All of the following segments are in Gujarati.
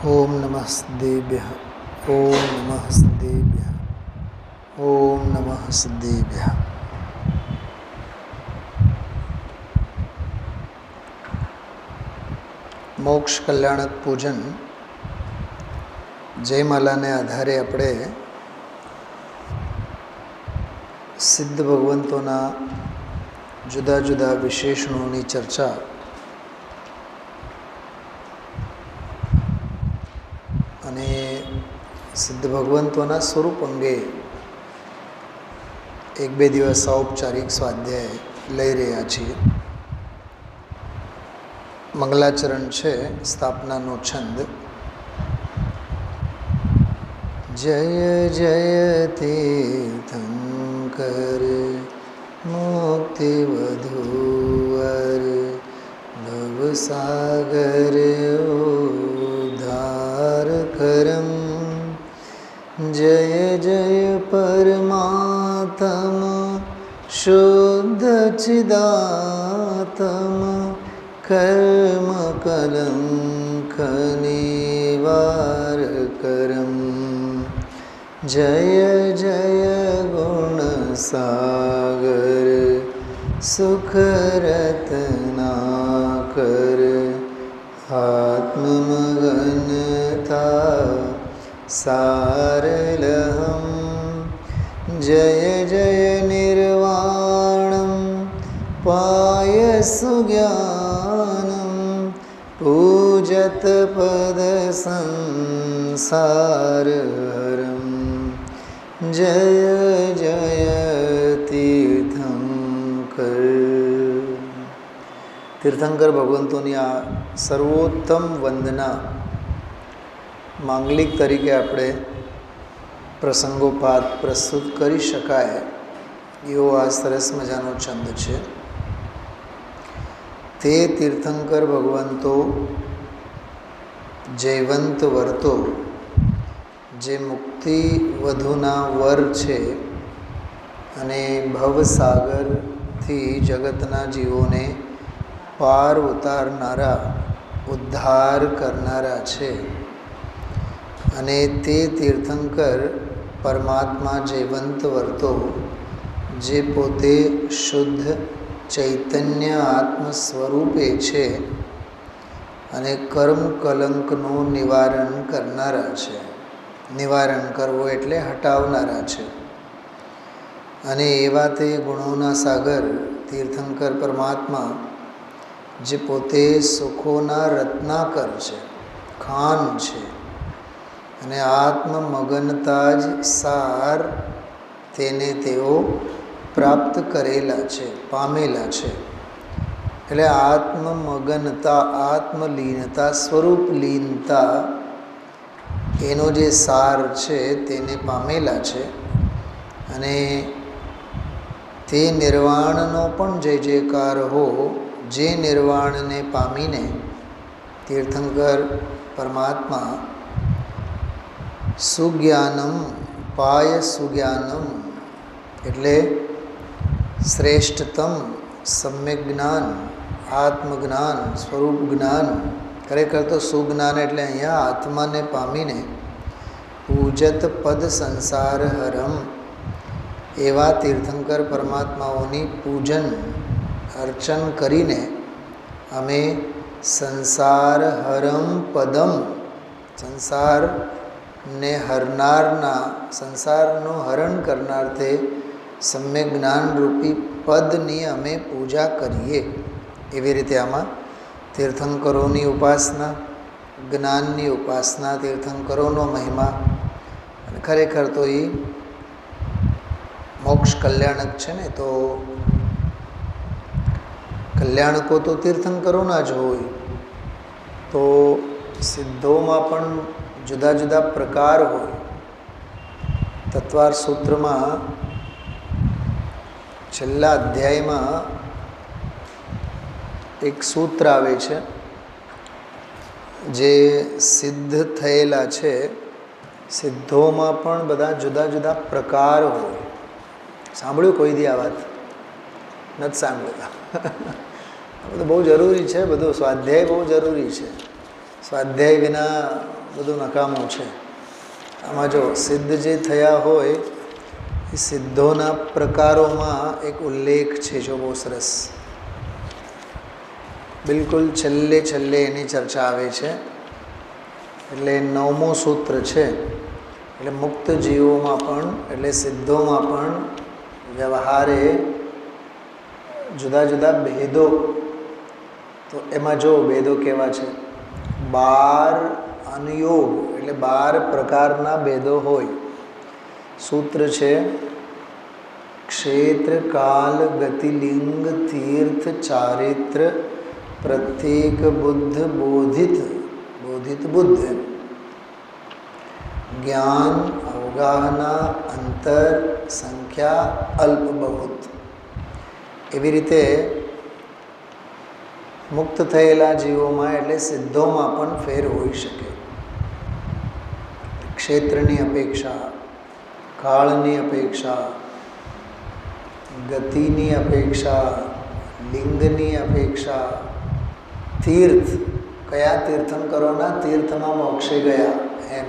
ओम नमस्तेभ्यः। ओम नमस्तेभ्यः। ओम नमस्तेभ्यः। મોક્ષ કલ્યાણક પૂજન જયમાલાને આધારે આપણે સિદ્ધ ભગવંતોના જુદા જુદા વિશેષણોની ચર્ચા અને સિદ્ધ ભગવંતોના સ્વરૂપ અંગે એક બે દિવસ ઔપચારિક સ્વાધ્યાય લઈ રહ્યા છીએ. મંગલાચરણ છે સ્થાપનાનો છંદ. જય જય તીર્થંકર મુક્તિ વધુવર ભવસાગર ઉદ્ધાર કરમ. જય જય પરમાત્મ શુદ્ધ ચિદાત્મ કર્મ કલંક નિવાર કરમ. જય જય ગુણ સાગર સુખ રત્નાકર આત્મમગનતા સારલહમ. જય જય નિર્વાણમ પાય સુજ્ઞાનમ પૂજત પદ સંસારહરમ. જય જય તીર્થંકર. તીર્થંકર ભગવંતોની આ સર્વોત્તમ વંદના માંગલિક તરીકે આપણે પ્રસંગોપાત પ્રસ્તુત કરી શકાય એવો આ સરસ મજાનો છંદ છે. તે તીર્થંકર ભગવંતો જયવંત વર્તો જે મુક્તિ વધુના વર છે અને ભવસાગરથી જગતના જીવોને પાર ઉતારનારા ઉદ્ધાર કરનારા છે. અને તે તીર્થંકર પરમાત્મા જયવંત વર્તો જે પોતે શુદ્ધ ચૈતન્ય આત્મ સ્વરૂપે છે અને કર્મ કલંકનું નિવારણ કરનારા છે. નિવારણ કરવું એટલે હટાવનારા છે. અને એવા તે ગુણોના સાગર તીર્થંકર પરમાત્મા જે પોતે સુખોના રત્નાકર છે, ખાન છે અને આત્મમગનતા જ સાર તેને તેઓ પ્રાપ્ત કરેલા છે, પામેલા છે. એટલે આત્મમગનતા, આત્મલીનતા, સ્વરૂપ લીનતા એનો જે સાર છે તેને પામેલા છે. અને તે નિર્વાણનો પણ જય જયકાર હો, જે નિર્વાણને પામીને તીર્થંકર પરમાત્મા સુજ્ઞાનમ પાય સુજ્ઞાનમ એટલે શ્રેષ્ઠતમ સમ્યક જ્ઞાન, આત્મજ્ઞાન, સ્વરૂપ જ્ઞાન, ખરેખર તો સુજ્ઞાન એટલે અહીંયા આત્માને પામીને પૂજત પદ સંસાર હરમ એવા તીર્થંકર પરમાત્માઓની પૂજન અર્ચન કરીને અમે સંસાર હરમ પદમ, સંસારને હરનારના, સંસારનું હરણ કરનાર તે સમ્યક જ્ઞાનરૂપી પદની અમે પૂજા કરીએ. એવી રીતે આમાં તીર્થંકરોની ઉપાસના, જ્ઞાનની ઉપાસના, તીર્થંકરોનો મહિમા અને ખરેખર તો એ મોક્ષ કલ્યાણક છે ને, તો કલ્યાણકો તો તીર્થંકરોના જ હોય. તો સિદ્ધોમાં પણ જુદા જુદા પ્રકાર હોય. તત્વાર સૂત્રમાં છેલ્લા અધ્યાયમાં એક સૂત્ર આવે છે જે સિદ્ધ થયેલા છે. સિદ્ધોમાં પણ બધા જુદા જુદા પ્રકાર હોય. સાંભળ્યું કોઈ દી આ વાત? નથી સાંભળતા. બધું બહુ જરૂરી છે, બધું સ્વાધ્યાય બહુ જરૂરી છે. સ્વાધ્યાય વિના બધું નકામું છે. આમાં જો સિદ્ધ જે થયા હોય એ સિદ્ધોના પ્રકારોમાં એક ઉલ્લેખ છે જો બહુ સરસ. બિલકુલ છેલ્લે છેલ્લે એની ચર્ચા આવે છે. એટલે 9મું સૂત્ર છે. એટલે મુક્ત જીવોમાં પણ એટલે સિદ્ધોમાં પણ વ્યવહારે જુદા જુદા ભેદો. તો એમાં જો ભેદો કેવા છે? 12 અનુયોગ એટલે 12 પ્રકારના ભેદો હોય. સૂત્ર છે ક્ષેત્ર કાલ ગતિ લિંગ તીર્થ ચારિત્ર પ્રત્યેક બુદ્ધ બોધિત બુદ્ધ જ્ઞાન અવગાહના અંતર સંખ્યા અલ્પ બહુત. એવી રીતે મુક્ત થયેલા જીવોમાં એટલે સિદ્ધોમાં પણ ફેર હોઈ શકે. ક્ષેત્રની અપેક્ષા, કાળની અપેક્ષા, ગતિની અપેક્ષા, લિંગની અપેક્ષા, તીર્થ કયા તીર્થંકરોના તીર્થમાં મોક્ષે ગયા એમ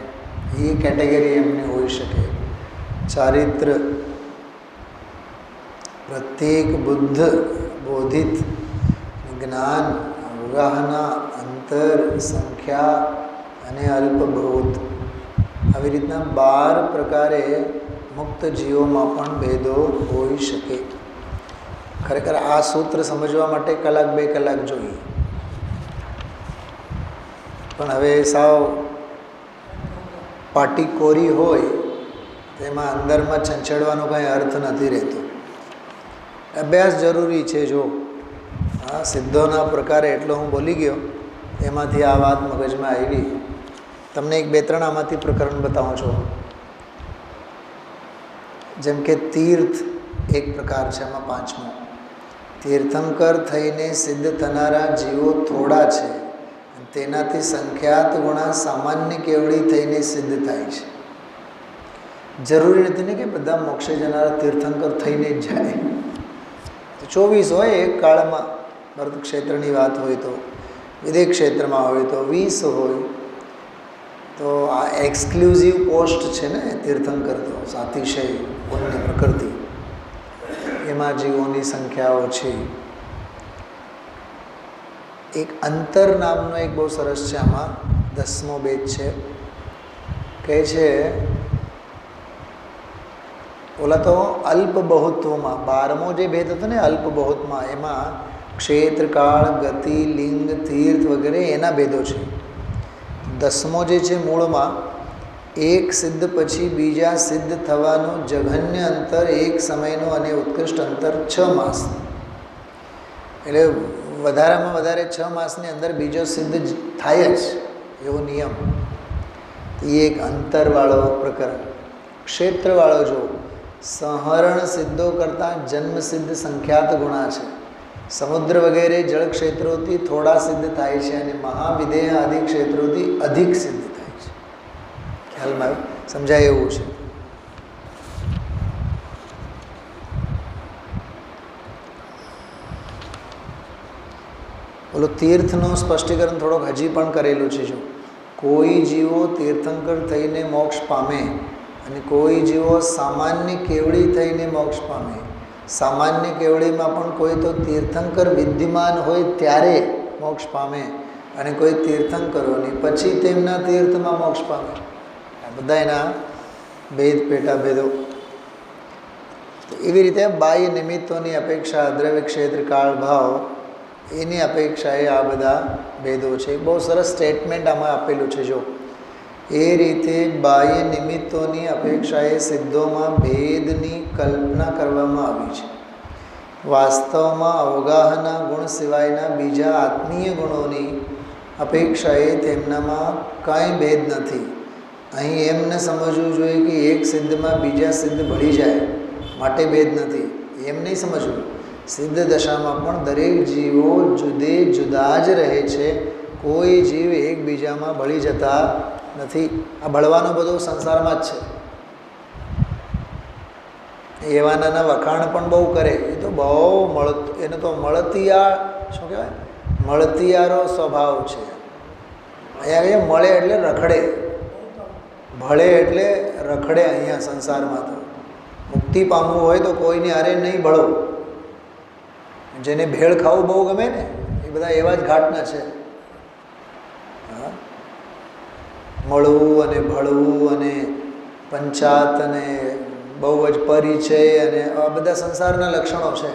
એ કેટેગરી એમની હોઈ શકે. ચારિત્ર પ્રત્યેક બુદ્ધ બોધિત, જ્ઞાન અવગાહના અંતર સંખ્યા અને અલ્પ બહુત. આવી રીતના 12 પ્રકારે મુક્ત જીવોમાં પણ ભેદો હોઈ શકે. ખરેખર આ સૂત્ર સમજવા માટે 1-2 કલાક જોઈએ. પણ હવે સાવ પાટી કોરી હોય તો એમાં અંદરમાં છંછેડવાનો કાંઈ અર્થ નથી રહેતો. અભ્યાસ જરૂરી છે. જો હા સિદ્ધોના પ્રકારે એટલો હું બોલી ગયો, એમાંથી આ વાત મગજમાં આવી. તમને 1-2-3 આમાંથી પ્રકરણ બતાવું છું. જેમ કે તીર્થ એક પ્રકાર છે. એમાં 5મો તીર્થંકર થઈને સિદ્ધ થનારા જીવો થોડા છે. તેનાથી સંખ્યાત ગુણા સામાન્ય કેવડી થઈને સિદ્ધ થાય છે. જરૂરી નથી ને કે બધા મોક્ષે જનારા તીર્થંકર થઈને જ જાય. 24 હોય એક કાળમાં. ભરત ક્ષેત્રની વાત હોય તો, વિદેશ ક્ષેત્રમાં હોય તો 20 હોય. તો આ એક્સક્લુઝિવ પોસ્ટ છે ને તીર્થંકર તો અતિશય પુણ્ય પ્રકૃતિ, એમાં જીવોની સંખ્યા ઓછી. એક અંતર નામનો એક બહુ સરસ છે. આમાં 10મો ભેદ છે. કહે છે ઓલા તો અલ્પ બહુત્વમાં 12મો જે ભેદ હતો ને અલ્પ બહુત્વમાં, એમાં ક્ષેત્ર કાળ ગતિ લિંગ તીર્થ વગેરે એના ભેદો છે. 10મો જે છે મૂળમાં એક સિદ્ધ પછી બીજા સિદ્ધ થવાનું જઘન્ય અંતર એક સમયનું અને ઉત્કૃષ્ટ અંતર 6 માસ. એટલે વધારામાં વધારે 6 માસની અંદર બીજો સિદ્ધ થાય જ એવો નિયમ. એ એક અંતરવાળો પ્રકરણ. ક્ષેત્રવાળો જો સંહરણ સિદ્ધો કરતાં જન્મસિદ્ધ સંખ્યાત ગુણા છે. સમુદ્ર વગેરે જળ ક્ષેત્રોથી થોડા સિદ્ધ થાય છે અને મહાવિદેહ આદિ ક્ષેત્રોથી અધિક સિદ્ધ થાય છે. ખ્યાલમાં સમજાય એવું છે. ઓલો તીર્થનું સ્પષ્ટીકરણ થોડોક હજી પણ કરેલું છે. જો કોઈ જીવો તીર્થંકર થઈને મોક્ષ પામે અને કોઈ જીવો સામાન્ય કેવડી થઈને મોક્ષ પામે. સામાન્ય કેવડીમાં પણ કોઈ તો તીર્થંકર વિદ્યમાન હોય ત્યારે મોક્ષ પામે અને કોઈ તીર્થંકરોની પછી તેમના તીર્થમાં મોક્ષ પામે. આ બધા એના ભેદ પેટા ભેદો. તો એવી રીતે બાહ્ય નિમિત્તોની અપેક્ષા દ્રવ્ય ક્ષેત્ર કાળ ભાવ એની અપેક્ષાએ આ બધા ભેદો છે. બહુ સરસ સ્ટેટમેન્ટ આમાં આપેલું છે. જો એ રીતે બાહ્ય નિમિત્તોની અપેક્ષાએ સિદ્ધોમાં ભેદની કલ્પના કરવામાં આવી છે. વાસ્તવમાં અવગાહના ગુણ સિવાયના બીજા આત્મીય ગુણોની અપેક્ષાએ તેમનામાં કાંઈ ભેદ નથી. અહીં એમ ન સમજવું જોઈએ કે એક સિદ્ધમાં બીજા સિદ્ધ ભળી જાય માટે ભેદ નથી, એમ નહીં સમજવું. સિદ્ધ દશામાં પણ દરેક જીવો જુદે જુદા જ રહે છે. કોઈ જીવ એકબીજામાં ભળી જતા નથી. આ ભળવાનો બધો સંસારમાં જ છે. એવા નાના વખાણ પણ બહુ કરે. એ તો બહુ એને તો મળતિયાર શું કહેવાય, મળતિયારો સ્વભાવ છે. અહીંયા મળે એટલે રખડે, ભળે એટલે રખડે. અહીંયા સંસારમાં તો મુક્તિ પામવું હોય તો કોઈની હારે નહીં ભળો. જેને ભેળ ખાવું બહુ ગમે ને એ બધા એવા જ ઘાટના છે. હા, મળવું અને ભળવું અને પંચાત અને બહુ જ પરિચય અને આ બધા સંસારના લક્ષણો છે.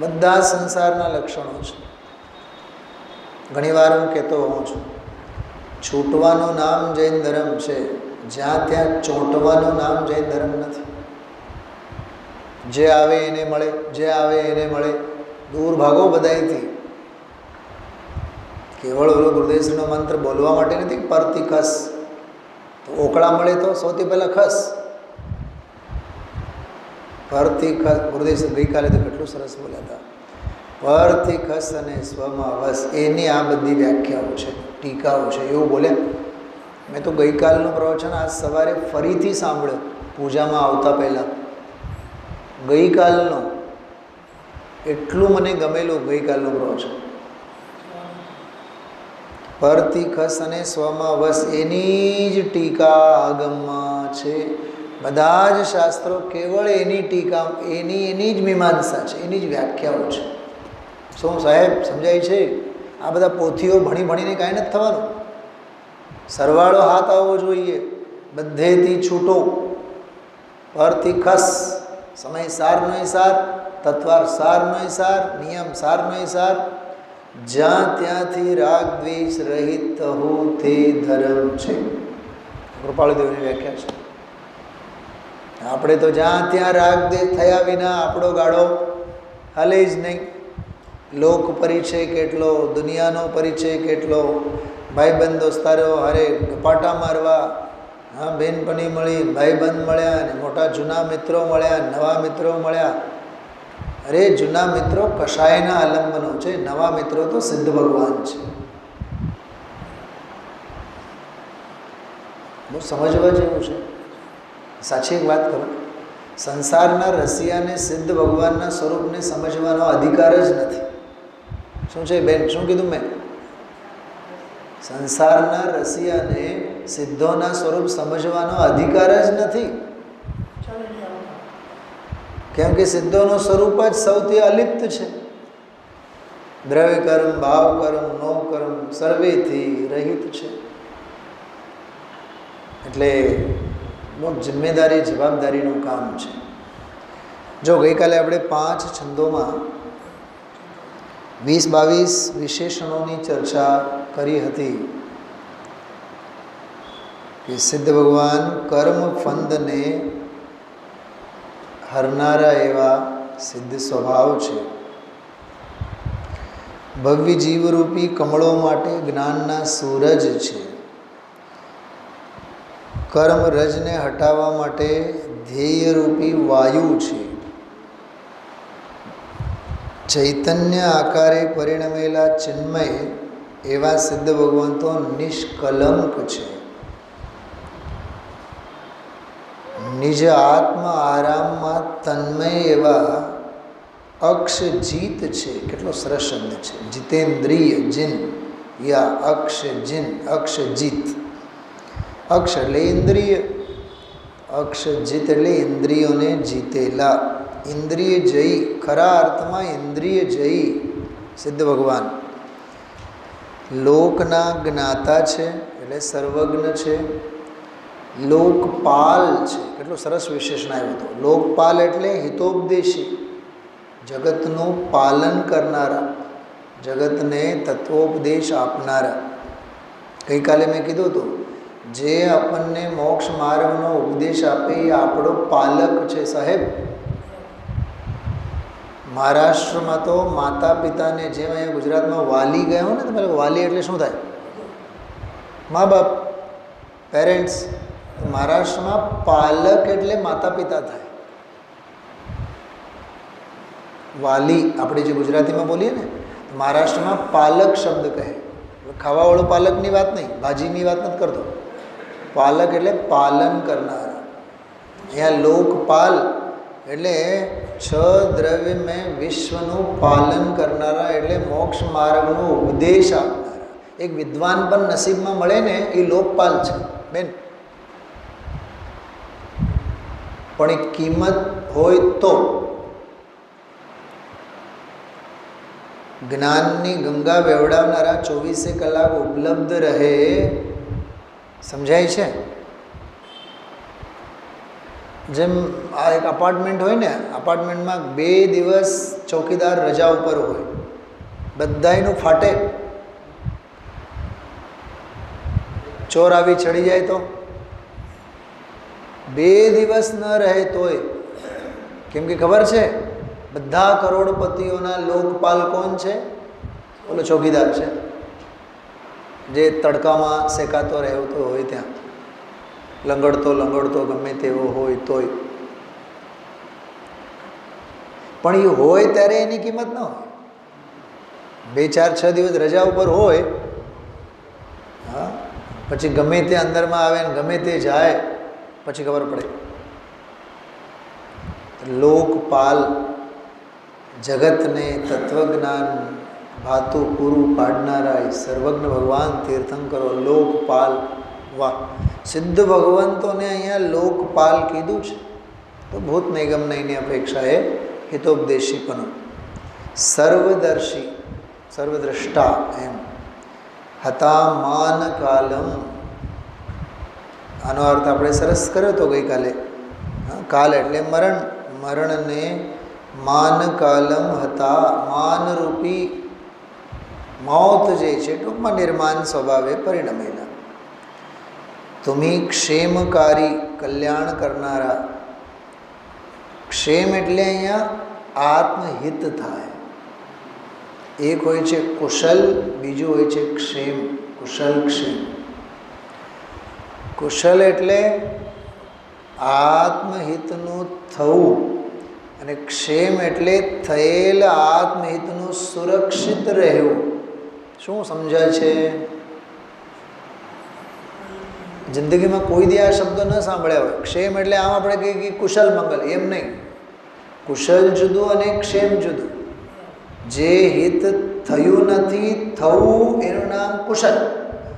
બધા સંસારના લક્ષણો છે. ઘણીવાર હું કહેતો હોઉં છું, છૂટવાનું નામ જૈન ધર્મ છે, જ્યાં ત્યાં ચોંટવાનું નામ જૈન ધર્મ નથી. જે આવે એને મળે, જે આવે એને મળે, દૂર ભાગો બધાયથી. કેવળ ઓલો ગુરુદેવશ્રીનો મંત્ર બોલવા માટે નથી, પરથી ખસ. તો ઓકળા મળે તો સૌથી પહેલાં ખસ, પરથી ખસ. ગુરુદેવશ્રી ગઈકાલે તો કેટલું સરસ બોલ્યા હતા, પરથી ખસ અને સ્વમાં વસ. એની આ બધી વ્યાખ્યાઓ છે, ટીકાઓ છે, એવું બોલ્યા. મેં તો ગઈકાલનું પ્રવચન આજ સવારે ફરીથી સાંભળ્યો પૂજામાં આવતા પહેલાં. ગઈકાલનો એટલું મને ગમેલું ગઈકાલનું પ્રવચન. પરથી ખસ અને સ્વમાં વસ, એની જ ટીકા આગમમાં છે. બધા જ શાસ્ત્રો કેવળ એની ટીકા, એની જ મીમાંસા છે, એની જ વ્યાખ્યાઓ છે. શું સાહેબ સમજાય છે? આ બધા પોથીઓ ભણી ભણીને કાંઈ નથી થવાનું. સરવાળો હાથ આવવો જોઈએ, બધેથી છૂટો. પરથી ખસ, સમય સારનો હિસાર, તત્વાર સારનો હિસાર, નિયમ સારનો હિસાર. જ્યાં ત્યાંથી રાગ દ્વેષ રહિત હો તે ધર્મ છે. કૃપાળુદેવની વ્યાખ્યા છે. આપણે તો જ્યાં ત્યાં રાગ દ્વેષ થયા વિના આપણો ગાડો હાલે જ નહીં. લોક પરિચય કેટલો, દુનિયાનો પરિચય કેટલો, ભાઈબંધ દોસ્તારો હારે ગપાટા મારવા, હા બેનપણી મળી, ભાઈબંધ મળ્યા, અને મોટા જૂના મિત્રો મળ્યા, નવા મિત્રો મળ્યા. અરે જૂના મિત્રો કશાયના આલંબનો છે, નવા મિત્રો તો સિદ્ધ ભગવાન છે. બહુ સમજવા જેવું છે. સાચી એક વાત કરો, સંસારના રસિયાને સિદ્ધ ભગવાનના સ્વરૂપને સમજવાનો અધિકાર જ નથી. શું છે બેન, શું કીધું મેં? સંસારના રસિયાને સિદ્ધોના સ્વરૂપ સમજવાનો અધિકાર જ નથી. કેમ કે સિદ્ધોનું સ્વરૂપ જ સૌથી અલિપ્ત છે. દ્રવ્ય કર્મ, ભાવ કર્મ, નો કર્મ સર્વેથી રહિત છે. એટલે બહુ જિમ્મેદારી, જવાબદારીનું કામ છે. જો ગઈકાલે આપણે 5 છંદોમાં 20-22 વિશેષણોની ચર્ચા કરી હતી કે સિદ્ધ ભગવાન કર્મ ફંદને હરનારા એવા સિદ્ધ સ્વભાવ છે. ભવ્ય જીવરૂપી કમળો માટે જ્ઞાનના સૂરજ છે. કર્મ રજને હટાવવા માટે ધ્યેયરૂપી વાયુ છે. ચૈતન્ય આકારે પરિણમેલા ચિન્મય એવા સિદ્ધ ભગવાન તો નિષ્કલંક છે. નિજ આત્મ આરામમાં તન્મય એવા અક્ષજીત છે. કેટલો સરસ શબ્દ છે, જીતેન્દ્રિય જીન યા અક્ષજીન, અક્ષજીત. અક્ષ એટલે ઇન્દ્રિય, અક્ષજીત એટલે ઇન્દ્રિયોને જીતેલા, ઇન્દ્રિય જયી, ખરા અર્થમાં ઇન્દ્રિય જયી સિદ્ધ ભગવાન. લોકના જ્ઞાતા છે એટલે સર્વજ્ઞ છે. લોકપાલ છે, કેટલું સરસ વિશેષણ આવ્યું હતું. લોકપાલ એટલે હિતોપદેશી, જગતનું પાલન કરનારા, જગતને તત્વોપદેશ આપનારા. ગઈકાલે મેં કીધું હતું, જે આપણને મોક્ષ માર્ગનો ઉપદેશ આપે એ આપણો પાલક છે સાહેબ. મહારાષ્ટ્રમાં તો માતા પિતાને, જેમ અહીંયા ગુજરાતમાં વાલી ગયા હોય ને, તમારે વાલી એટલે શું થાય? મા બાપ, પેરેન્ટ્સ. મહારાષ્ટ્રમાં પાલક એટલે માતા પિતા થાય. વાલી આપણે જે ગુજરાતીમાં બોલીએ ને, મહારાષ્ટ્રમાં પાલક શબ્દ કહે. ખાવાવાળું પાલકની વાત નહીં, ભાજીની વાત નથી કરતો. પાલક એટલે પાલન કરનારા. અહીંયા લોકપાલ એટલે 6 દ્રવ્ય મેં વિશ્વનું પાલન કરનારા, એટલે મોક્ષ માર્ગનો ઉપદેશ આપનારા. એક વિદ્વાન પણ નસીબમાં મળે ને એ લોકપાલ છે બેન, પણ એ કિંમત હોય તો જ્ઞાનની ગંગા વેવડાવનારા 24 કલાક ઉપલબ્ધ રહે. સમજાય છે? જેમ આ એક અપાર્ટમેન્ટ હોય ને, અપાર્ટમેન્ટમાં 2 દિવસ ચોકીદાર રજા ઉપર હોય, બધાયનું ફાટે. ચોર આવી ચડી જાય તો 2 દિવસ ન રહે તોય, કેમ કે ખબર છે બધા કરોડપતિઓના લોકપાલ કોણ છે? ઓલો ચોકીદાર છે, જે તડકામાં શેકાતો રહેતો હોય ત્યાં, લંગડતો ગમે તેવો હોય તોય. પણ એ હોય ત્યારે એની કિંમત ન હોય. 2, 4, 6 દિવસ રજા ઉપર હોય, હા, પછી ગમે તે અંદરમાં આવે ને ગમે તે જાય, પછી ખબર પડે. લોકપાલ જગતને તત્વજ્ઞાન ભાતું પૂરું પાડનારા સર્વજ્ઞ ભગવાન તીર્થંકરો લોકપાલ. વાહ! સિદ્ધ ભગવંતોને અહીંયા લોકપાલ કીધું છે તો ભૂત નિગમ એની અપેક્ષાએ હિતોપદેશીપણું. સર્વદર્શી, સર્વદ્રષ્ટા એમ હતા માન કાલમ. આનો અર્થ આપણે સરસ કર્યો હતો ગઈકાલે. કાલ એટલે મરણ, મરણને માન કાલમ હતા, માનરૂપી મોત જે છે ટૂંકમાં નિર્માણ સ્વભાવે પરિણમેલા. તુમી ક્ષેમકારી, કલ્યાણ કરનારા. ક્ષેમ એટલે અહીંયા આત્મહિત થાય. એક હોય છે કુશલ, બીજું હોય છે ક્ષેમ. કુશલ ક્ષેમ. કુશલ એટલે આત્મહિતનું થવું, અને ક્ષેમ એટલે થયેલ આત્મહિતનું સુરક્ષિત રહેવું. શું સમજાય છે? જિંદગીમાં કોઈ દી આ શબ્દો ન સાંભળ્યા હોય. ક્ષેમ એટલે આમ આપણે કહીએ કે કુશલ મંગલ, એમ નહીં. કુશલ જુદું અને ક્ષેમ જુદું. જે હિત થયું નથી, થવું એનું નામ કુશલ,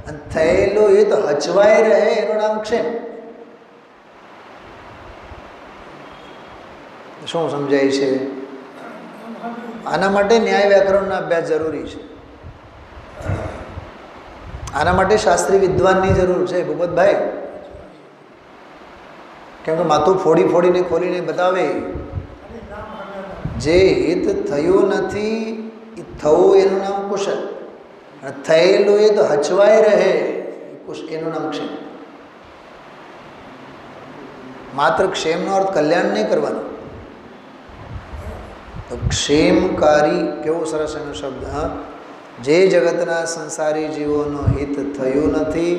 અને થયેલું હિત હચવાઈ રહે એનું નામ ક્ષેમ. શું સમજાય છે? આના માટે ન્યાય વ્યાકરણનો અભ્યાસ જરૂરી છે. આના માટે શાસ્ત્રી વિદ્વાનની જરૂર છે ભૂપતભાઈ. કેમ કે માથું ફોડીને ખોલીને બતાવે. જે હિત થયું નથી એ થવું એનું નામ કુશલ, અને થયેલું એ તો હચવાઈ રહે એનું નામ ક્ષેમ. માત્ર ક્ષેમનો અર્થ કલ્યાણ નહીં કરવાનો. તો ક્ષેમકારી કેવો સરસ એનો શબ્દ. હા, જે જગતના સંસારી જીવોનો હિત થયું નથી,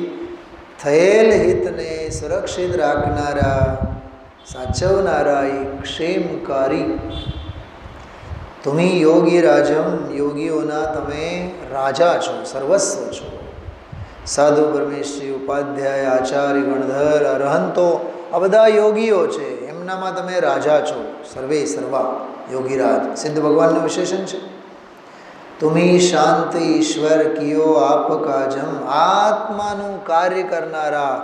થયેલ હિતને સુરક્ષિત રાખનારા, સાચવનારા એ ક્ષેમકારી. તુમી યોગી રાજમ, યોગીઓના તમે રાજા છો, સર્વસ્વ છો. સાધુ, પરમેશ્વરી, ઉપાધ્યાય, આચાર્ય, ગણધર, અરહંતો આ બધા યોગીઓ છે, એમનામાં તમે રાજા છો. સર્વે સર્વા યોગીરાજ સિદ્ધ ભગવાનનું વિશેષણ છે. તુમી શાંત ઈશ્વર કિયો આપ કાજમ, આત્માનું કાર્ય કરનારા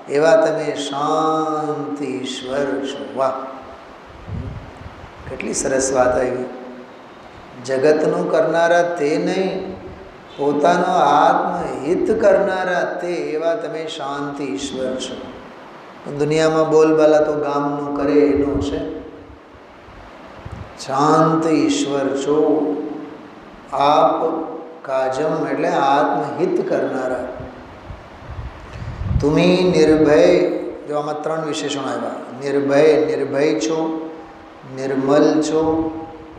એવા તમે શાંત ઈશ્વર છો. વાહ! કેટલી સરસ વાત આવી. જગતનું કરનારા તે નહીં, પોતાનો આત્મહિત કરનારા તે એવા તમે શાંત ઈશ્વર છો. દુનિયામાં બોલબાલા તો ગામનું કરે એનો છે. શાંત ઈશ્વર છો. આપ કાજમ એટલે આત્મહિત કરનારા. તુમી નિર્ભય, જો આમાં 3 વિશેષણો આવ્યા. નિર્ભય, નિર્ભય છો. નિર્મલ છો.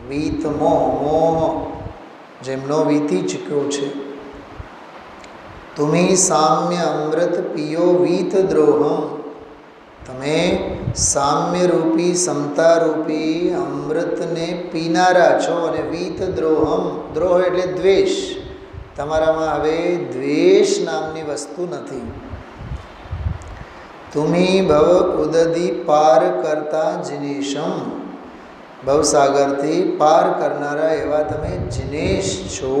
વીત મોહ, મોહ જેમનો વીતી ચૂક્યો છે. તુમી સામ્ય અમૃત પિયો વીત દ્રોહમ, તમે સામ્યરૂપી, સમતારૂપી અમૃતને પીનારા છો. અને વીત દ્રોહમ, દ્રોહ એટલે દ્વેષ, તમારામાં હવે દ્વેષ નામની વસ્તુ નથી. તુમી ભવ ઉદધિ પાર કરતા જિનેશમ, ભવસાગરથી પાર કરનારા એવા તમે જિનેશ છો.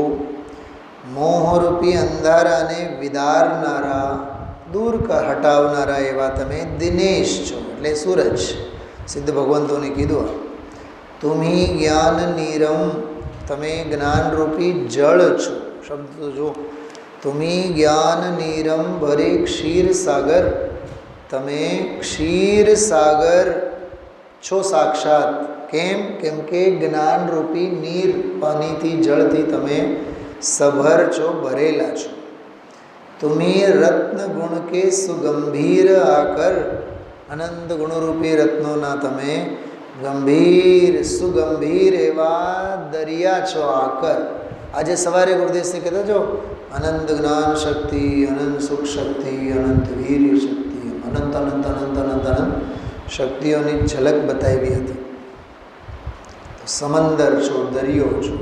મોહરૂપી અંધારાને વિદારનારા, દૂર હટાવનારા એવા તમે દિનેશ છો, એટલે સૂરજ. સિદ્ધ ભગવંતોને કીધું, તુમ્હી જ્ઞાન નીરમ, તમે જ્ઞાનરૂપી જળ છો. શબ્દ તો જો, તુમ્હી જ્ઞાન નીરમ ભરે ક્ષીર સાગર, તમે ક્ષીર સાગર છો સાક્ષાત. કેમ? કેમ કે જ્ઞાનરૂપી નીર, પાણીથી, જળથી તમે સભર છો, ભરેલા છો. તુમ્હી રત્ન ગુણ કે સુગંભીર આકર, અનંત ગુણરૂપી રત્નોના તમે ગંભીર સુગંભીર એવા દરિયા છો, આકર. આજે સવારે ગુરુદેવશ્રી કહેતા જો, અનંત જ્ઞાન શક્તિ, અનંત સુખ શક્તિ, અનંત વીર્ય શક્તિ, અનંત અનંત અનંત અનંત અનંત શક્તિઓની ઝલક બતાવી હતી. સમંદર છો, દરિયો છો.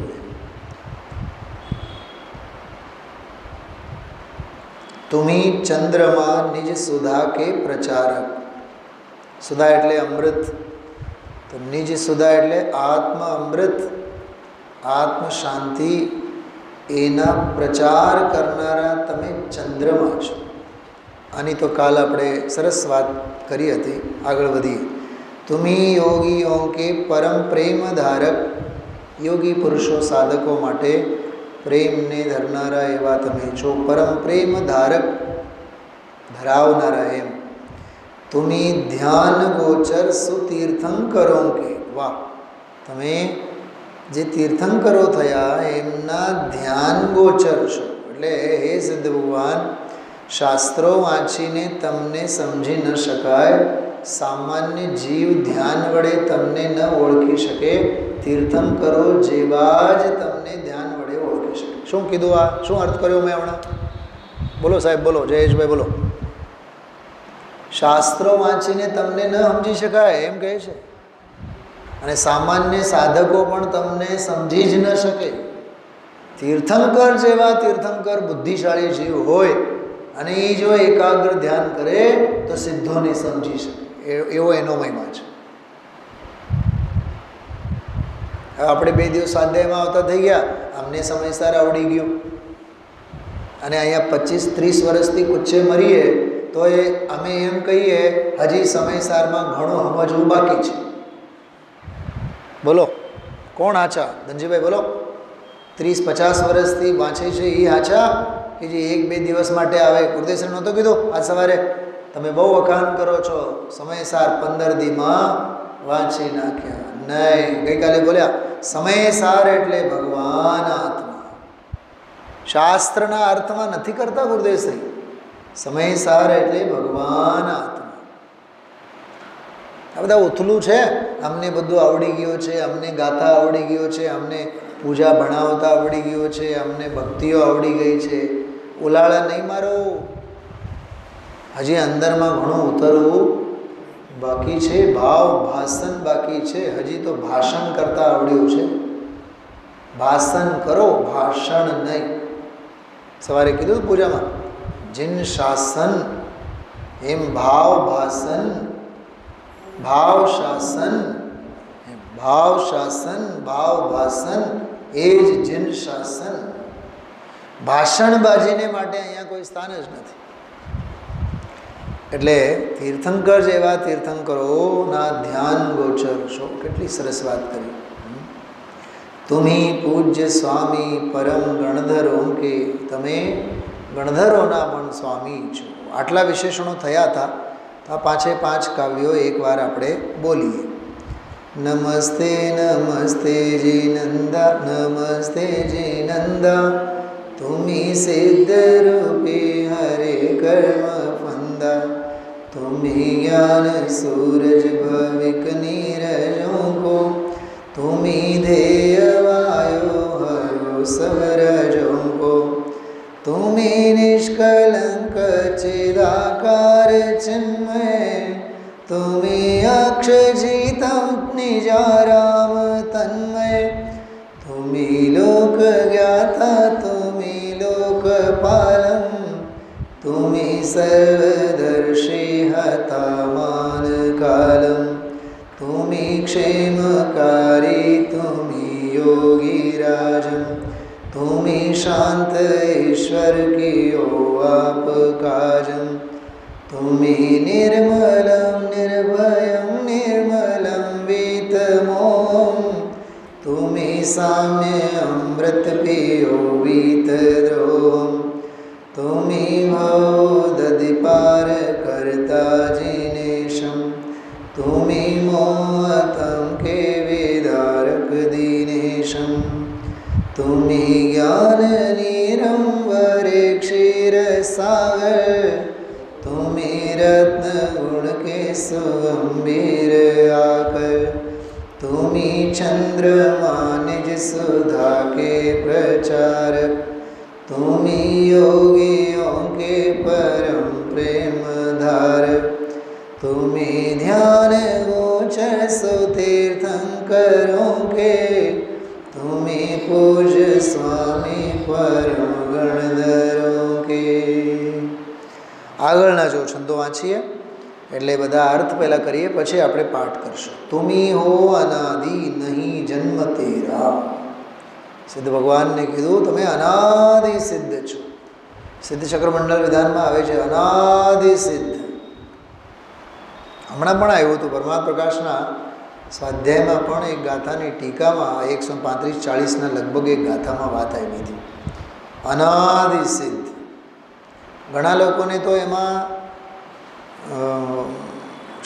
તુમ્હી ચંદ્रमा નિજ સુધા કે પ્રચારક. સુધા એટલે અમૃત, તો નિજ સુધા એટલે આત્મ અમૃત, આત્મ શાંતિ, એના પ્રચાર કરનારા તમે ચંદ્રમા છો. આની તો કાલ આપણે સરસ વાત કરી હતી. આગળ વધીએ. તુમ્હી યોગીઓ કે પરમ પ્રેમ ધારક, યોગી પુરુષો સાધકો માટે પ્રેમને ધરનારા એવા તમે છો. પરમ પ્રેમ ધારક, ધરાવનારા એમ. તુમ્હી ધ્યાન ગોચર સુતીર્થંકરો કે, વાહ, તમે જે તીર્થંકરો થયા એમના ધ્યાન ગોચર છો. એટલે હે સિદ્ધ ભગવાન, શાસ્ત્રો વાંચીને તમને સમજી ન શકાય, સામાન્ય જીવ ધ્યાન વડે તમને ન ઓળખી શકે, તીર્થંકરો જેવા જ તમને ધ્યાન વડે ઓળખી શકે. શું કીધું? આ શું અર્થ કર્યો મેં હમણાં? બોલો સાહેબ, બોલો. જયેશભાઈ બોલો. શાસ્ત્રો વાંચીને તમને ન સમજી શકાય એમ કહે છે, અને સામાન્ય સાધકો પણ તમને સમજી જ ન શકે. તીર્થંકર જેવા તીર્થંકર બુદ્ધિશાળી જીવ હોય અને એ જો એકાગ્ર ધ્યાન કરે તો સિદ્ધોને સમજી શકે, એવો એનો મહિમા છે. હવે આપણે 2 દિવસ સ્વાધ્યાયમાં આવતા થઈ ગયા, અમને સમયસર આવડી ગયું, અને અહીંયા 25-30 વર્ષથી કુચ્ચે મરીએ તો અમે એમ કહીએ હજી સમયસારમાં ઘણું સમજવું બાકી છે. બોલો કોણ આછા? ધનજીભાઈ બોલો. 30-50 વર્ષથી વાંચે છે એ આછા કે જે 1-2 દિવસ માટે આવે? ગુરુદેવશ્રી નહોતો કીધું આજ સવારે? તમે બહુ વખાણ કરો છો, સમયસાર 15 દીમાં વાંચી નાખ્યા. નહીં, ગઈકાલે બોલ્યા સમયસાર એટલે ભગવાન આત્મા. શાસ્ત્રના અર્થમાં નથી કરતા ગુરુદેવશ્રી. સમયસાર એટલે ભગવાન આત્મા. આ બધા ઉથલું છે. અમને બધું આવડી ગયું છે, અમને ગાથા આવડી ગયો છે, અમને પૂજા ભણાવતા આવડી ગયો છે, અમને ભક્તિઓ આવડી ગઈ છે. ઉલાળા નહીં મારો, હજી અંદરમાં ઘણું ઉતરવું બાકી છે. ભાવ ભાષણ બાકી છે. હજી તો ભાષણ કરતા આવડ્યું છે. ભાષણ કરો, ભાષણ નહીં. સવારે કીધું પૂજામાં, જીન શાસન એમ ભાવ ભાષણ, ભાવ શાસન, ભાવ શાસન, ભાવ ભાષણ એ જ જીન શાસન. ભાષણબાજીને માટે અહીંયા કોઈ સ્થાન જ નથી. એટલે તીર્થંકર જેવા તીર્થંકરોના ધ્યાન ગોચર છો. કેટલી સરસ વાત કરી. તુમ્હી પૂજ્ય સ્વામી પરમ ગણધરો કે, તમે ગણધરોના પણ સ્વામી છો. આટલા વિશેષણો થયા હતા. તો આ 5 કાવ્યો એકવાર આપણે બોલીએ. નમસ્તે નમસ્તે જી નંદા, નમસ્તે જી નંદા, તુમ્હી સિદ્ધ રૂપે હરે કર્મ ફંદા, તુમ્હી જ્ઞાન સૂરજ ભવિક નીરજો કો, તુમ્હી ધેય વાયો હરો સવરજો કો, તુમ્હી નિષ્કલંક ચિદાકાર ચિન્મય, તુમ્હી અક્ષજીતમ નિજારામ તન્મય, તુમ્હી લોક જ્ઞાતા, તુમ્હી લોકપાલમ, તુમ્હી સર્વદર્શી હતામાન કાલમ, તુમ્હી ક્ષેમકારી, તુમ્હી યોગી રાજમ, तुम ही शांत ईश्वर की ओ आप काजम, तुम ही निर्मलम निर्भयम निर्मलम वीतमोम, तुम ही साम्य अमृत पियो वीतद्रोम, तुम ही भव दधिपार कर्ता जिनेशम, तुम ही मोहतम के विदारक दीनेशम, तुम ही ज्ञान नीरंबरे क्षीर सागर, तुम ही रत्न गुण के सुगंभीर आकर, तुम ही चंद्रमा निज सुधा के प्रचारक, तुम ही योगियों के परम प्रेम धारक, तुम ही ध्यान गोचर सुतीर्थंकरों के, तुम ही पूज स्वामी परम गणधरों के। આગળના જો છંદો વાંચીએ એટલે બધા અર્થ પહેલાં કરીએ, પછી આપણે પાઠ કરશું. તુમી હો અનાદિ નહીં જન્મ તેરા. સિદ્ધ ભગવાનને કીધું તમે અનાદિ સિદ્ધ છો. સિદ્ધ ચક્રમંડળ વિધાનમાં આવે છે અનાદિ સિદ્ધ. હમણાં પણ આવ્યું હતું પરમાત્મા પ્રકાશના સ્વાધ્યાયમાં પણ એક ગાથાની ટીકામાં 135-40 લગભગ એક ગાથામાં વાત આવી હતી અનાદિ સિદ્ધ. ઘણા લોકોને તો એમાં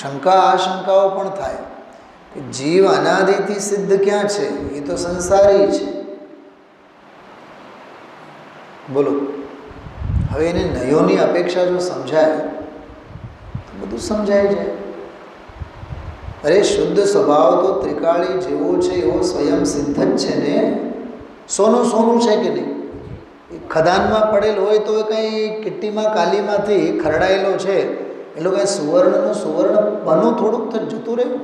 શંકા આશંકાઓ પણ થાય કે જીવ અનાદિથી સિદ્ધ ક્યાં છે, એ તો સંસારી છે. બોલો, હવે એને નયોની અપેક્ષા જો સમજાય તો બધું સમજાય જાય. અરે શુદ્ધ સ્વભાવ તો ત્રિકાળી જેવો છે એવો સ્વયં સિદ્ધ જ છે ને. સોનું સોનું છે કે નહીં? એ ખદાનમાં પડેલ હોય તો એ કંઈ કિટ્ટીમાં કાલીમાંથી ખરડાયેલો છે એટલે કંઈ સુવર્ણનું સુવર્ણ બનું થોડુંક તો જતું રહ્યું.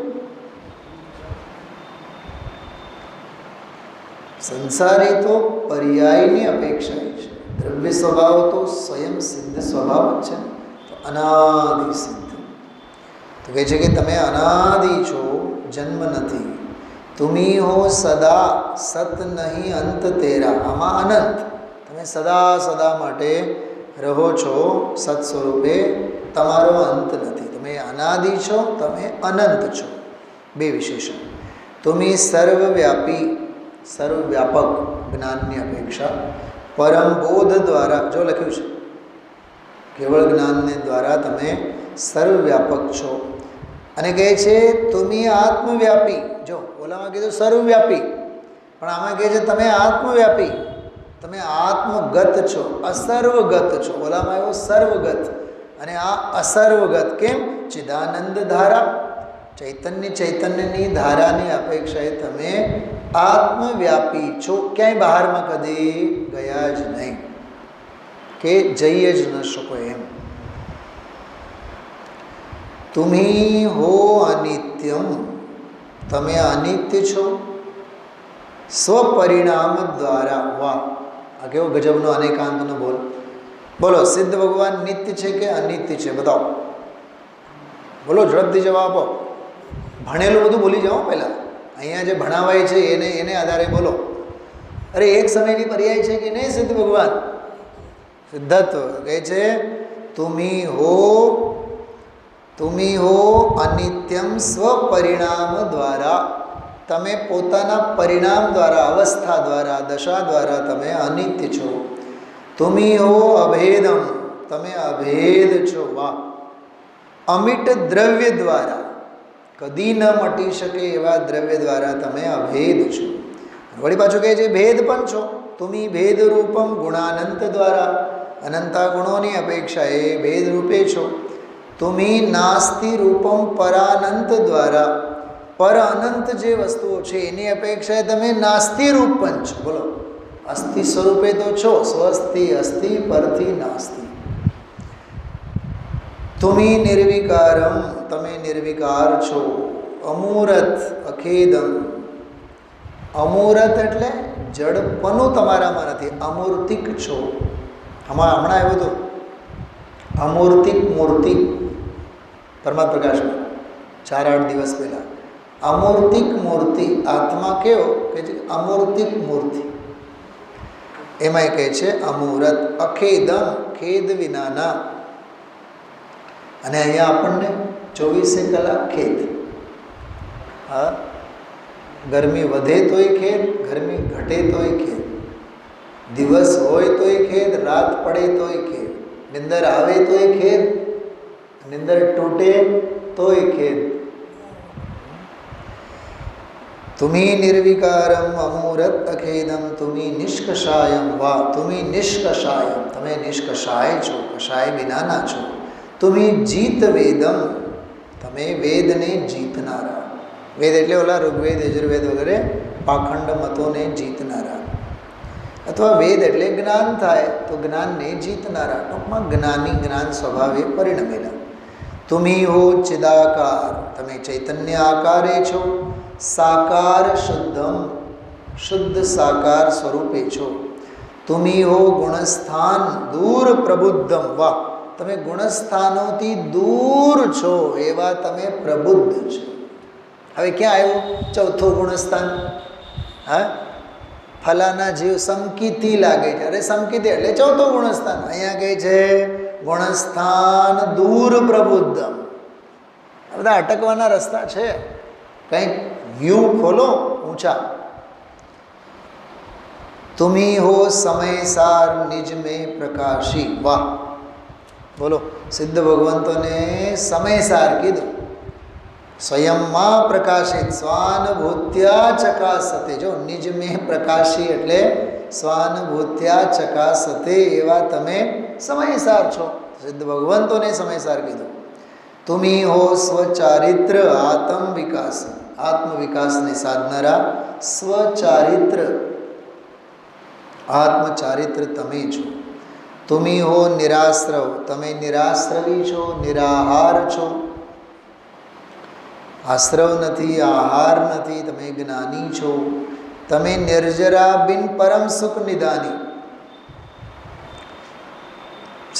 સંસારી તો પર્યાયની અપેક્ષા છે, દ્રવ્ય સ્વભાવ તો સ્વયં સિદ્ધ સ્વભાવ જ છે. તો અનાદિ સિદ્ધ તો કહે છે કે તમે અનાદિ છો, જન્મ નથી. તુમી હો સદા સત નહીં અંત તેરા. આમાં અનંત, તમે સદા સદા માટે રહો છો સત સ્વરૂપે, તમારો અંત નથી. તમે અનાદિ છો, તમે અનંત છો. બે વિશેષણ. તુમી સર્વવ્યાપી, સર્વવ્યાપક જ્ઞાનની અપેક્ષા પરમ બોધ દ્વારા, જો લખ્યું છે કેવળ જ્ઞાનને દ્વારા તમે સર્વવ્યાપક છો. અને કહે છે તુમી આત્મવ્યાપી. જો ઓલામાં કીધું સર્વવ્યાપી, પણ આમાં કહે છે તમે આત્મવ્યાપી, તમે આત્મગત છો, અસર્વગત છો. ઓલામાં એવો સર્વગત અને આ અસર્વગત. કેમ? ચિદાનંદ ધારા, ચૈતન્યની ધારાની અપેક્ષાએ તમે આત્મવ્યાપી છો. ક્યાંય બહારમાં કદી ગયા જ નહીં કે જઈ જ ન શકો એમ. તુમ્હી હો અનિત્યમ, તમે અનિત્ય છો. સ્વપરિણામ દ્વારા. વાહ, આ કેવો ગજબનો અનેકાંતનો બોલ. બોલો, સિદ્ધ ભગવાન નિત્ય છે કે અનિત્ય છે? બતાવો, બોલો, ઝડપથી જવાબ આપો. ભણેલું બધું ભૂલી જાઓ પહેલાં. અહીંયા જે ભણાવાય છે એને આધારે બોલો. અરે એક સમયની પર્યાય છે કે નહીં સિદ્ધ ભગવાન? સિદ્ધત્વ કહે છે તુમી હો અનિત્યમ સ્વપરિણામ દ્વારા. તમે પોતાના પરિણામ દ્વારા, અવસ્થા દ્વારા, દશા દ્વારા તમે અનિત્ય છો. તુમી હો અભેદમ, તમે અભેદ છો. વાહ. અમિટ દ્રવ્ય દ્વારા, કદી ન મટી શકે એવા દ્રવ્ય દ્વારા તમે અભેદ છો. વળી પાછું કહે છે ભેદ પણ છો. તુમી ભેદ રૂપમ ગુણાનંત દ્વારા, અનંતા ગુણોની અપેક્ષાએ ભેદ રૂપે છો. તુમી નાસ્તિ રૂપમ પરાનંત દ્વારા, પર અનંત જે વસ્તુઓ છે એની અપેક્ષાએ તમે નાસ્તિ રૂપ પણ છો. બોલો, અસ્થિ સ્વરૂપે તો છો, સ્વસ્તિ અસ્થિ પરથી નાસ્તિ. તુમી નિર્વિકારમ, તમે નિર્વિકાર છો. અમૂરત અખેદમ, અમૂરત એટલે જડપણું તમારામાં નથી, અમૂર્તિક છો. હમણાં આવ્યું હતું અમૂર્તિક મૂર્તિ પરમાત્મા પ્રકાશમાં 4-8 દિવસ પહેલાં. અમૂર્તિક મૂર્તિ, આત્મા કેવો કે છે? અમૂર્તિક મૂર્તિ. એમાંય કહે છે અમૂરત, અખેદમ, ખેદ વિનાના. અને અહીંયા આપણને 24 કલાક ખેદ. હા, ગરમી વધે તોય ખેદ, ગરમી ઘટે તોય ખેદ, દિવસ હોય તોય ખેદ, રાત પડે તોય ખેદ, નિંદર આવે તોય ખેદ, નિંદર તૂટે તોય ખેદ. તુમી નિર્વિકારમ અમૂરત અખેદમ તુમી નિષ્કષાયમ વા તુમી નિષ્કષાયમ, તમે નિષ્કષાય છો, કષાય વિનાના છો. તુમી જીત વેદમ, તમે વેદને જીતનારા. વેદ એટલે ઓલા ઋગ્વેદ, યજુર્વેદ વગેરે પાખંડ મતોને જીતનારા. અથવા વેદ એટલે જ્ઞાન થાય તો જ્ઞાનને જીતનારા. ટૂંકમાં જ્ઞાની, જ્ઞાન સ્વભાવે પરિણમેલા. તુમી હો ચિદાકાર, તમે ચૈતન્ય આકારે છો. સાકાર શુદ્ધમ, શુદ્ધ સાકાર સ્વરૂપે છો. તુમી હો ગુણસ્થાન દૂર પ્રબુદ્ધમ, વાહ, તમે ગુણસ્થાનોથી દૂર છો એવા તમે પ્રબુદ્ધ છો. હવે ક્યાં આવ્યું ચોથું ગુણસ્થાન? હા, ફલાના જીવ સંકિતી લાગે છે. અરે સંકિતી એટલે ચોથું ગુણસ્થાન. અહીંયા કહે છે ગુણસ્થાન દૂર પ્રબુદ્ધમ. આ બધા અટકવાના રસ્તા છે. કંઈક વ્યૂ ખોલો ઊંચા. તુમી હો સમયસાર નિજ મેં પ્રકાશી, વાહ, બોલો. સિદ્ધ ભગવંતોને સમયસાર કીધું. સ્વયંમાં પ્રકાશિત, સ્વાનુભૂત્યા ચકાસતે. જો નિજ મેં પ્રકાશી એટલે સ્વાનુભૂત્યા ચકાસતે, એવા તમે સમયસાર છો. સિદ્ધ ભગવંતોને સમયસાર કીધું. તુમી હો સ્વચારિત્ર આત્મ વિકાસ, આત્મવિકાસને સાધનારા સ્વચારિત્ર, આત્મચારિત્ર તમે છો. તુમી હો નિરાશ્રવ, તમે નિરાશ્રવી છો, નિરાહાર છો. આશ્રવ નથી, આહાર નથી, તમે જ્ઞાની છો. તમે નિર્જરા બિન પરમ સુખ નિદાની.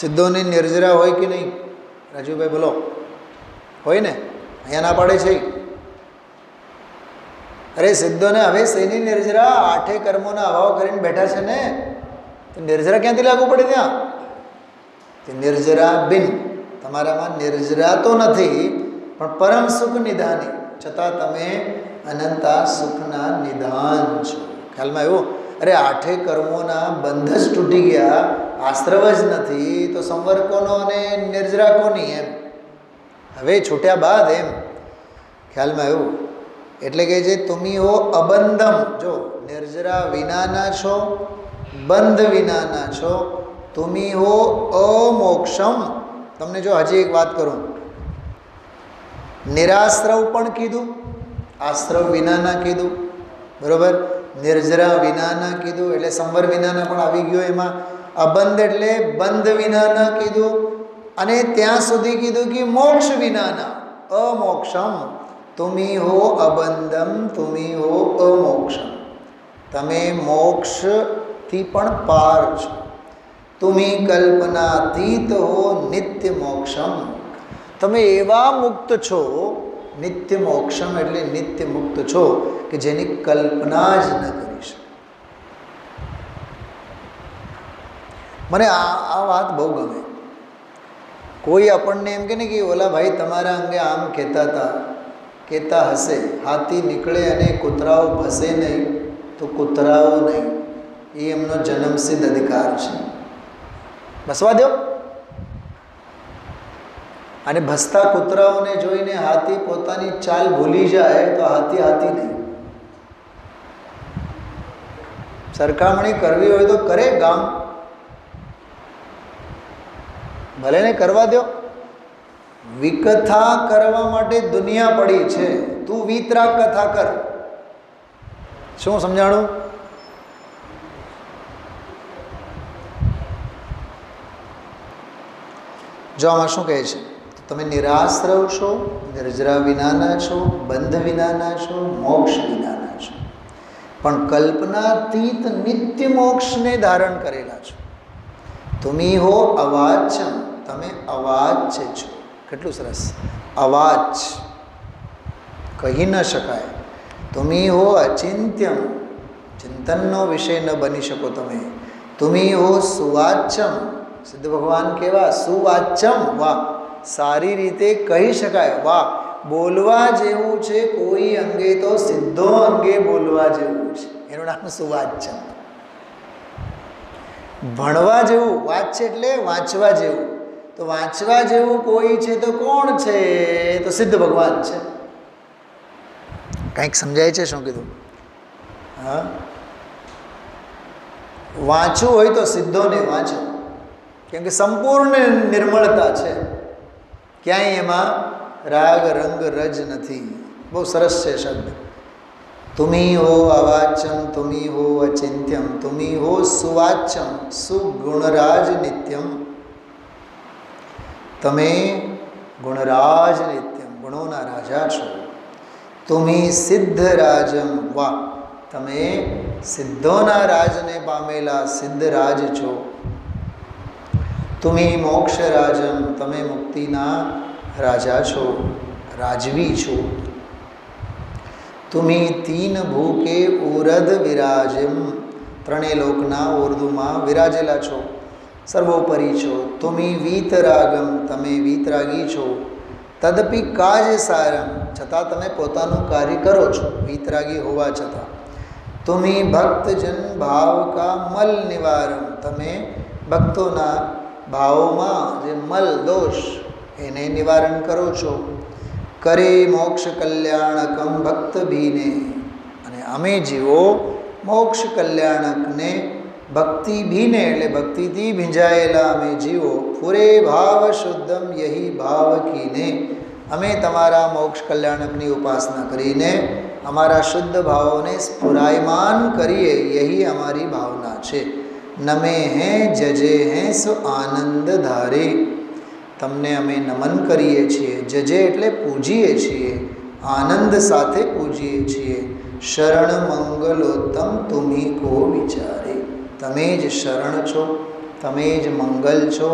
સિદ્ધોની નિર્જરા હોય કે નહીં? રાજુભાઈ બોલો. હોય ને? અહીંયા ના પાડે છે. અરે સિદ્ધોને હવે શેની નિર્જરા? 8 કર્મોના અભાવ કરીને બેઠા છે ને, તો નિર્જરા ક્યાંથી લાગુ પડે ત્યાં? કે નિર્જરા બિન, તમારામાં નિર્જરા તો નથી પણ પરમ સુખ નિધાની, છતાં તમે અનંતા સુખના નિધાન છો. ખ્યાલમાં આવ્યું? અરે 8 કર્મોના બંધ જ તૂટી ગયા, આશ્રવ જ નથી, તો સંવર કોનો અને નિર્જરા કોની? એમ હવે છૂટ્યા બાદ એમ ખ્યાલમાં આવ્યું. એટલે કે જે તુમી હો અબંધમ, જો નિર્જરા વિનાના છો, બંધ વિનાના છો. તુમી હો અમોક્ષમ. તમને જો હજી એક વાત કરું, નિરાશ્રવ પણ કીધું, આશ્રવ વિનાના કીધું, બરોબર? નિર્જરા વિનાના કીધું એટલે સંવર વિનાના પણ આવી ગયો એમાં. અબંધ એટલે બંધ વિનાના કીધું, અને ત્યાં સુધી કીધું કે મોક્ષ વિનાના, અમોક્ષમ. તુમી હો અબંધમ, તુમી હો અમોક્ષમ, તમે મોક્ષથી પણ પાર છો. તુમી કલ્પનાતીત હો નિત્ય મોક્ષમ, તમે એવા મુક્ત છો. નિત્ય મોક્ષમ એટલે નિત્ય મુક્ત છો કે જેની કલ્પના જ ન કરી શકે. મને આ વાત બહુ ગમે. કોઈ આપણને એમ કે ને કે ઓલા ભાઈ તમારા અંગે આમ કહેતા હતા, કહેતા હશે. હાથી નીકળે અને કૂતરાઓ ભસે નહીં તો કૂતરાઓ નહીં, એ એમનો જન્મસિદ્ધ અધિકાર છે. ભસવા દો. અને ભસતા કૂતરાઓને જોઈને હાથી પોતાની ચાલ ભૂલી જાય તો હાથી હાથી નહીં. સરખામણી કરવી હોય તો કરે ગામ, ભલે ને કરવા દો. વિકથા કરવા માટે દુનિયા પડી છે, તું વિતરા કથા કર. શું સમજાણું? જો આમાં શું કહે છે? તમે નિરાશ્રવ છો, નિર્જરા વિનાના છો, બંધ વિનાના છો, મોક્ષ વિનાના છો, પણ કલ્પનાતીત નિત્ય મોક્ષને ધારણ કરેલા છો. તુમી હો અવાચ્યમ, તમે અવાચ્ય છો. કેટલું સરસ! અવાચ, કહી ન શકાય. તુમી હો અચિંત્યમ, ચિંતનનો વિષય ન બની શકો તમે. तुमी हो सुवाच्यम, सिद्ध भगवान केवा सुवाच्यम, वाह, सारी रीते कही शकाय, वाह, बोलवा जेवुं छे कोई अंगे तो सिद्धो अंगे बोलवा जेवुं छे, एनुं नाम सुवाच्यम। भणवा जेवुं, वाच्य एटले वांचवा जेवुं, तो वांचवा जेवुं कोई छे तो कोण छे? तो सिद्ध भगवान छे। कंईक समजाय छे शुं कीधुं? हाँ, वाँचવું હોય તો સિદ્ધોને વાંચો, કેમ કે સંપૂર્ણ નિર્મળતા છે, ક્યાંય એમાં રાગ રંગ રજ નથી। બહુ સરસ છે શબ્દ। तुमी हो अवाच्यम, तुमी हो अचिंत्यम, तुमी हो सुवाच्यम, सुगुणराज नित्यम। तमे गुणराज नित्यम, गुणोना राजा छो। तुमी सिद्धराजम, वाह, तमे सिद्धोना राजने पामेला सिद्धराज छो। तुमी मोक्षराजम, तमे मुक्तिना राजा छो, राजवी छो। तुमी तीन भूके उरद विराजम, त्रणेय लोकना उर्दूमा विराजेला छो, सर्वोपरि छो। तुमी वीतरागम, तमे वीतरागी छो। तदपि काज सारम, छतां तमे पोतानुं कार्य करो छो, वीतरागी होवा छतां। तुमी भक्तजन भाव का मल निवारम, तमे भक्तोना भावोमां जे मल दोष एने निवारण करो छो। करे मोक्ष कल्याणकम भक्त भीने, अने अमे जीवो मोक्ष कल्याणकने भक्ति भीने एटले भक्तिथी भींजायेला अमे जीवो पूरे भाव शुद्धम यही भाव कीने, अमे तमारा मोक्ष कल्याणकनी उपासना करीने अमारा शुद्ध भावोने स्फुरायमान करिए, यही अमारी भावना छे। नमे हैं जजे हैं सो आनंद धारे, तमने अमे नमन करीए छीए, जजे एटले पूजीए छीए, आनंद साथे पूजीए छीए। शरण मंगलोत्तम तुमी को विचारे, तमे ज शरण छो, तमे ज मंगल छो,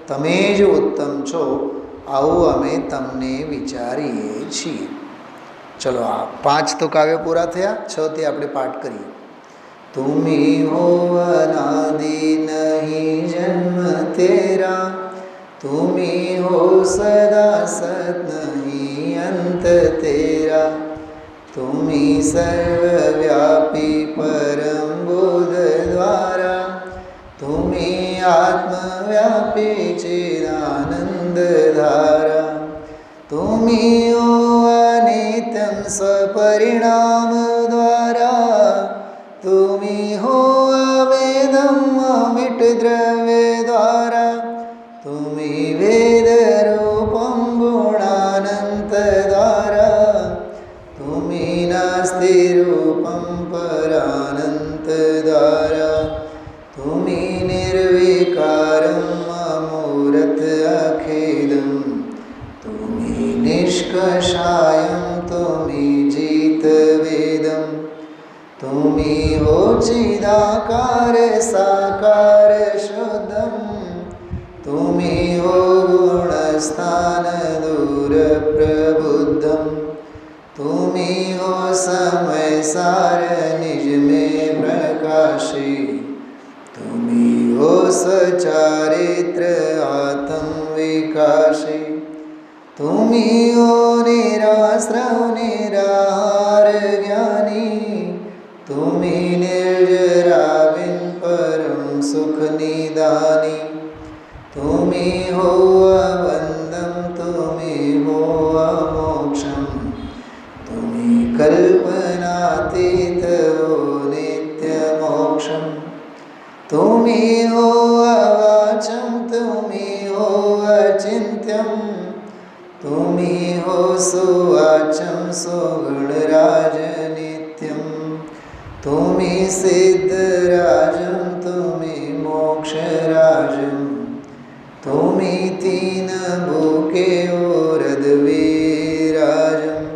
तमे ज उत्तम छो, आवुं अमे तमने विचारीए छीए। चलो आ 5 तो काव्य पूरा थया, 6 ते आपणे पाठ करीए। तुमी हो अनादि नहीं जन्म तेरा, तुमी हो सदा सत नहीं अंत तेरा। तुमी सर्वव्यापी परम बोध द्वारा, तुमी आत्मव्यापी चिदानंद धारा। तुमी हो अनित्यं स्वपरिणाम द्वारा, तुमी हो अवेदम अमिट द्रव्य द्वारा। तुमी वेद रूपम गुणानंत द्वारा, तुमी नास्ति रूपम परानंत द्वारा। तुमी निर्विकारम अमूर्त अखेदम, तुमी निष्कषायम, तुमी जीत वेदम। तुमी हो चिदाकार साकार शुद्धम, तुमी हो गुणस्थान दूर प्रबुद्धम। तुमी हो समय सार निज में प्रकाशी, तुमी हो सचारित्र आत्म विकासी। तुमी हो निराश्रव निराहार ज्ञानी, तुमी निर्जरा बिन परम सुख निदानी। तुमी हो अबंधम, तुमी हो अमोक्षम, तुमी कल्पनातीत हो नित्य मोक्षम। तुमी हो अवाचम, तुमी हो अचिंत्यम, तुमी हो सुवाचम सुगुणराज नित्यम। तुमी सिद्धराजम, तुमी मोक्षराजम। तुमी तीन भूके उरद विराजम।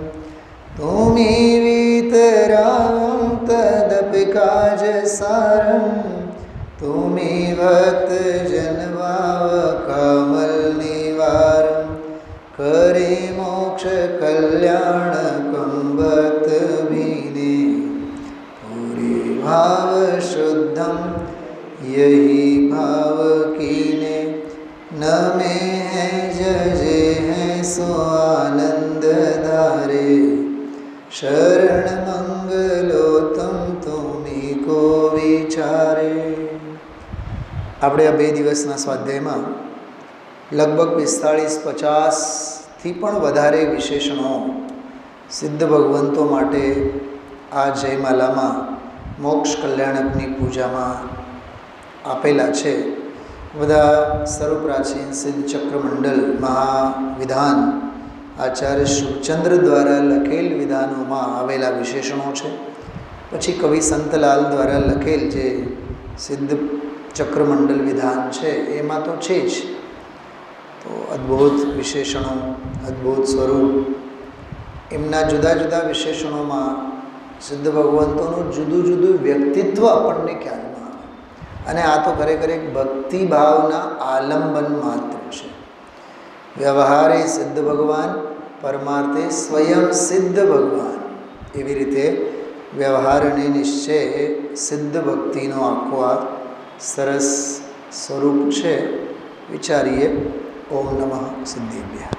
तुमी वीतरागम तदपि काज सारम, तुमी भक्त जनभाव कामल निवारम। करे मोक्ष कल्याणकम भक्त भीने, पूरे भाव शुद्धम यही भाव कीने नमे हैं जजे हैं सो आनंद धारे शरण मंगलो तम तुम्ही को विचारे। આપણે આ 2 દિવસના સ્વાધ્યાયમાં લગભગ 45-50થી પણ વધારે વિશેષણો સિદ્ધ ભગવંતો માટે આ જયમાલામાં મોક્ષ કલ્યાણકની પૂજામાં આપેલા છે. બધા સર્વપ્રાચીન સિદ્ધ ચક્રમંડલ મહાવિધાન આચાર્ય શુભચંદ્ર દ્વારા લખેલ વિધાનોમાં આવેલા વિશેષણો છે. પછી કવિ સંતલાલ દ્વારા લખેલ જે સિદ્ધ ચક્રમંડલ વિધાન છે એમાં તો છે જ. તો અદ્ભુત વિશેષણો, અદ્ભુત સ્વરૂપ, એમના જુદા જુદા વિશેષણોમાં સિદ્ધ ભગવંતોનું જુદું જુદું વ્યક્તિત્વ આપણને ખ્યાલમાં આવે. અને આ તો ખરેખર એક ભક્તિભાવના આલંબન માત્ર છે. વ્યવહારે સિદ્ધ ભગવાન, પરમાર્થે સ્વયં સિદ્ધ ભગવાન. એવી રીતે વ્યવહાર અને નિશ્ચય સિદ્ધ ભક્તિનો આખો આ સરસ સ્વરૂપ છે. વિચારીએ. ઓમ નમઃ સિદ્ધેભ્યઃ.